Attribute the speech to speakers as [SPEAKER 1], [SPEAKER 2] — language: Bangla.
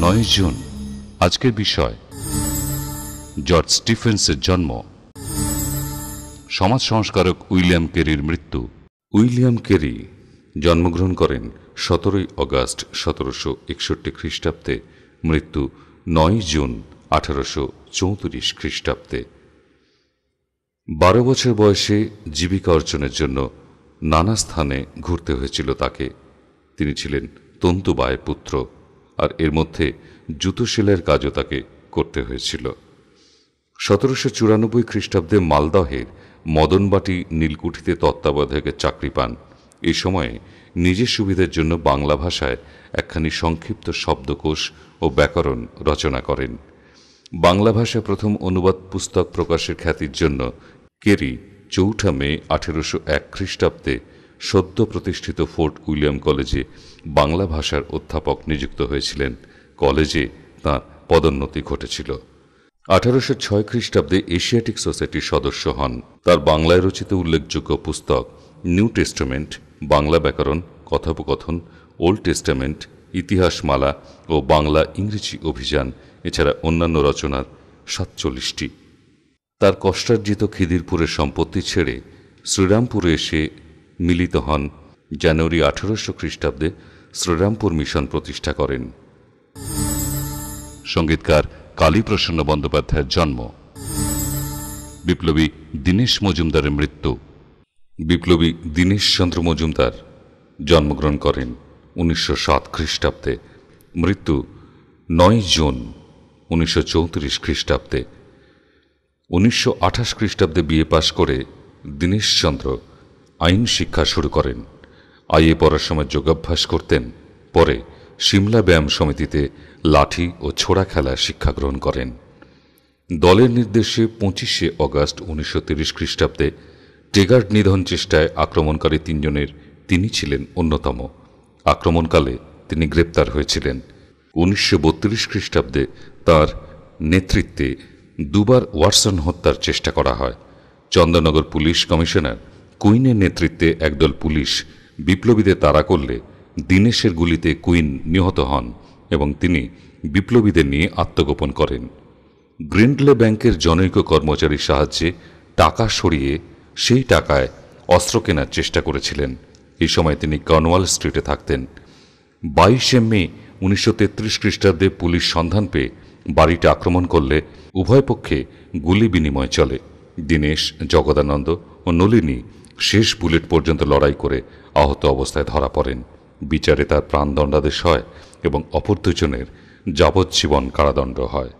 [SPEAKER 1] 9 জুন আজকের বিষয় জর্জ স্টিফেন্সের জন্ম। সমাজ সংস্কারক উইলিয়াম কেরির মৃত্যু। উইলিয়াম কেরি জন্মগ্রহণ করেন 17 অগাস্ট 1761 খ্রিস্টাব্দে, মৃত্যু 9 জুন 1834 খ্রিস্টাব্দে। 12 বছর বয়সে জীবিকা অর্জনের জন্য নানা স্থানে ঘুরতে হয়েছিল তাকে। তিনি ছিলেন তন্তুবায় পুত্র, আর এর মধ্যে জুতো সেলাইয়ের কাজও তাকে করতে হয়েছিল। 1794 খ্রিস্টাব্দে মালদহের মদনবাটি নীলকুঠিতে তত্ত্বাবধায়কের চাকরি পান। এই সময়ে নিজের সুবিধার জন্য বাংলা ভাষায় একখানি সংক্ষিপ্ত শব্দকোষ ও ব্যাকরণ রচনা করেন। বাংলা ভাষায় প্রথম অনুবাদ পুস্তক প্রকাশের খ্যাতির জন্য কেরি 4 মে 1801 খ্রিস্টাব্দে সদ্য প্রতিষ্ঠিত ফোর্ট উইলিয়াম কলেজে বাংলা ভাষার অধ্যাপক নিযুক্ত হয়েছিলেন। কলেজে তাঁর পদোন্নতি ঘটেছিল। 1806 খ্রিস্টাব্দে এশিয়াটিক সোসাইটির সদস্য হন। তার বাংলায় রচিত উল্লেখযোগ্য পুস্তক নিউ টেস্টামেন্ট, বাংলা ব্যাকরণ, কথোপকথন, ওল্ড টেস্টামেন্ট, ইতিহাসমালা ও বাংলা ইংরেজি অভিযান, এছাড়া অন্যান্য রচনার 47টি। তার কষ্টার্জিত খিদিরপুরের সম্পত্তি ছেড়ে শ্রীরামপুরে এসে মিলিত হন। জানুয়ারি 1800 খ্রিস্টাব্দে শ্রীরামপুর মিশন প্রতিষ্ঠা করেন। সঙ্গীতকার কালীপ্রসন্ন বন্দ্যোপাধ্যায়ের জন্ম। বিপ্লবী দীনেশ মজুমদারের মৃত্যু। বিপ্লবী দীনেশচন্দ্র মজুমদার জন্মগ্রহণ করেন 1907 খ্রিস্টাব্দে, মৃত্যু 9 জুন 1934 খ্রিস্টাব্দে। 1928 খ্রিস্টাব্দে বিএ পাশ করে দীনেশচন্দ্র আইন শিক্ষা শুরু করেন। আইএ পড়ার সময় যোগাভ্যাস করতেন। পরে সিমলা ব্যায়াম সমিতিতে লাঠি ও ছোড়া খেলা শিক্ষা গ্রহণ করেন। দলের নির্দেশে 25 অগাস্ট 1930 খ্রিস্টাব্দে টেগার্ড নিধন চেষ্টায় আক্রমণকারী 3 জনের তিনি ছিলেন অন্যতম। আক্রমণকালে তিনি গ্রেপ্তার হয়েছিলেন। 1932 খ্রিস্টাব্দে তাঁর নেতৃত্বে 2 বার ওয়াটসন হত্যার চেষ্টা করা হয়। চন্দননগর পুলিশ কমিশনার কুইনের নেতৃত্বে একদল পুলিশ বিপ্লবীদের তাড়া করলে দীনেশের গুলিতে কুইন নিহত হন এবং তিনি বিপ্লবীদের নিয়ে আত্মগোপন করেন। গ্রিন্ডলে ব্যাংকের জনৈক কর্মচারীর সাহায্যে টাকা সরিয়ে সেই টাকায় অস্ত্র কেনার চেষ্টা করেছিলেন। এই সময় তিনি কর্নওয়াল স্ট্রিটে থাকতেন। 22 মে 1933 খ্রিস্টাব্দে পুলিশ সন্ধান পেয়ে বাড়িটা আক্রমণ করলে উভয় পক্ষে গুলি বিনিময় চলে। দীনেশ, জগদানন্দ ও নলিনী শেষ বুলেট পর্যন্ত লড়াই করে আহত অবস্থায় ধরা পড়েন। বিচারে তার প্রাণদণ্ডাদেশ হয় এবং অপর 2 জনের যাবজ্জীবন কারাদণ্ড হয়।